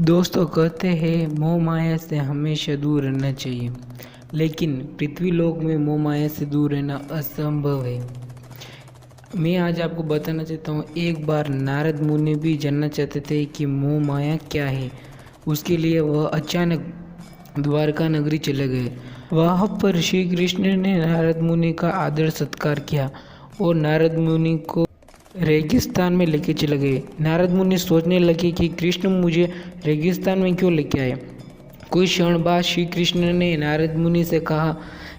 दोस्तों कहते हैं मोह माया से हमेशा दूर रहना चाहिए, लेकिन पृथ्वी लोक में मोह माया से दूर रहना असंभव है। मैं आज आपको बताना चाहता हूँ, एक बार नारद मुनि भी जानना चाहते थे कि मोह माया क्या है। उसके लिए वह अचानक द्वारका नगरी चले गए। वहाँ पर श्री कृष्ण ने नारद मुनि का आदर सत्कार किया और नारद मुनि को रेगिस्तान में लेके चले गए। नारद मुनि सोचने लगे कि कृष्ण मुझे रेगिस्तान में क्यों लेके आए। कुछ क्षण बाद श्री कृष्ण ने नारद मुनि से कहा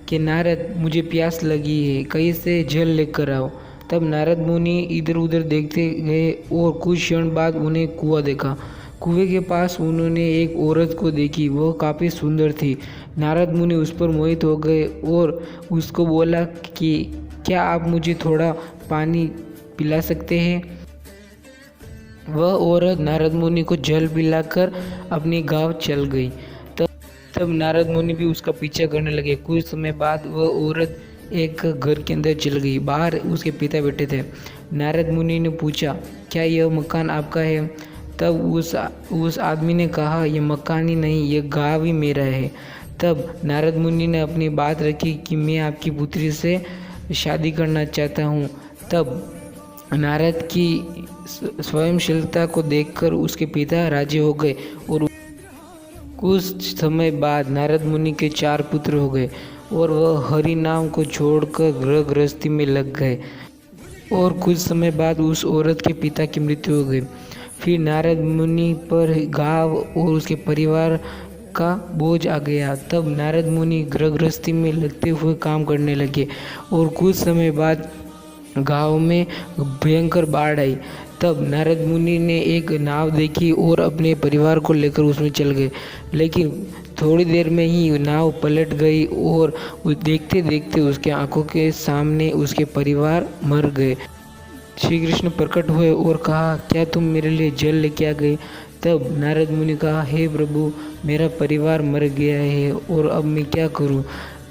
कि नारद, मुझे प्यास लगी है, कहीं से जल लेकर आओ। तब नारद मुनि इधर उधर देखते गए और कुछ क्षण बाद उन्हें कुआं देखा। कुएं के पास उन्होंने एक औरत को देखी, वह काफ़ी सुंदर थी। नारद मुनि उस पर मोहित हो गए और उसको बोला कि क्या आप मुझे थोड़ा पानी पिला सकते हैं। वह औरत नारद मुनि को जल पिलाकर अपने गांव चल गई। तब नारद मुनि भी उसका पीछा करने लगे। कुछ समय बाद वह औरत एक घर के अंदर चल गई। बाहर उसके पिता बैठे थे। नारद मुनि ने पूछा, क्या यह मकान आपका है? तब उस आदमी ने कहा, यह मकान ही नहीं, यह गांव ही मेरा है। तब नारद मुनि ने अपनी बात रखी कि मैं आपकी पुत्री से शादी करना चाहता हूँ। तब नारद की स्वयंशीलता को देखकर उसके पिता राजी हो गए और कुछ समय बाद नारद मुनि के 4 पुत्र हो गए और वह हरि नाम को छोड़कर गृह गृहस्थी में लग गए। और कुछ समय बाद उस औरत के पिता की मृत्यु हो गई। फिर नारद मुनि पर गांव और उसके परिवार का बोझ आ गया। तब नारद मुनि गृह गृहस्थी में लगते हुए काम करने लगे और कुछ समय बाद गांव में भयंकर बाढ़ आई। तब नारद मुनि ने एक नाव देखी और अपने परिवार को लेकर उसमें चल गए, लेकिन थोड़ी देर में ही नाव पलट गई और देखते देखते उसके आंखों के सामने उसके परिवार मर गए। श्री कृष्ण प्रकट हुए और कहा, क्या तुम मेरे लिए जल लेके आ गए? तब नारद मुनि कहा, हे प्रभु, मेरा परिवार मर गया है और अब मैं क्या करूं?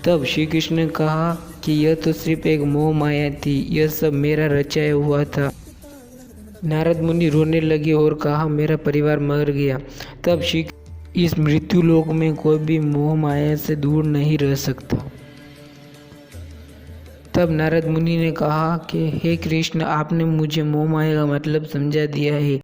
तब श्री कृष्ण ने कहा कि यह तो सिर्फ एक मोह माया थी, यह सब मेरा रचाया हुआ था। नारद मुनि रोने लगे और कहा, मेरा परिवार मर गया। तब इस मृत्यु लोक में कोई भी मोह माया से दूर नहीं रह सकता। तब नारद मुनि ने कहा कि हे कृष्ण, आपने मुझे मोह माया का मतलब समझा दिया है।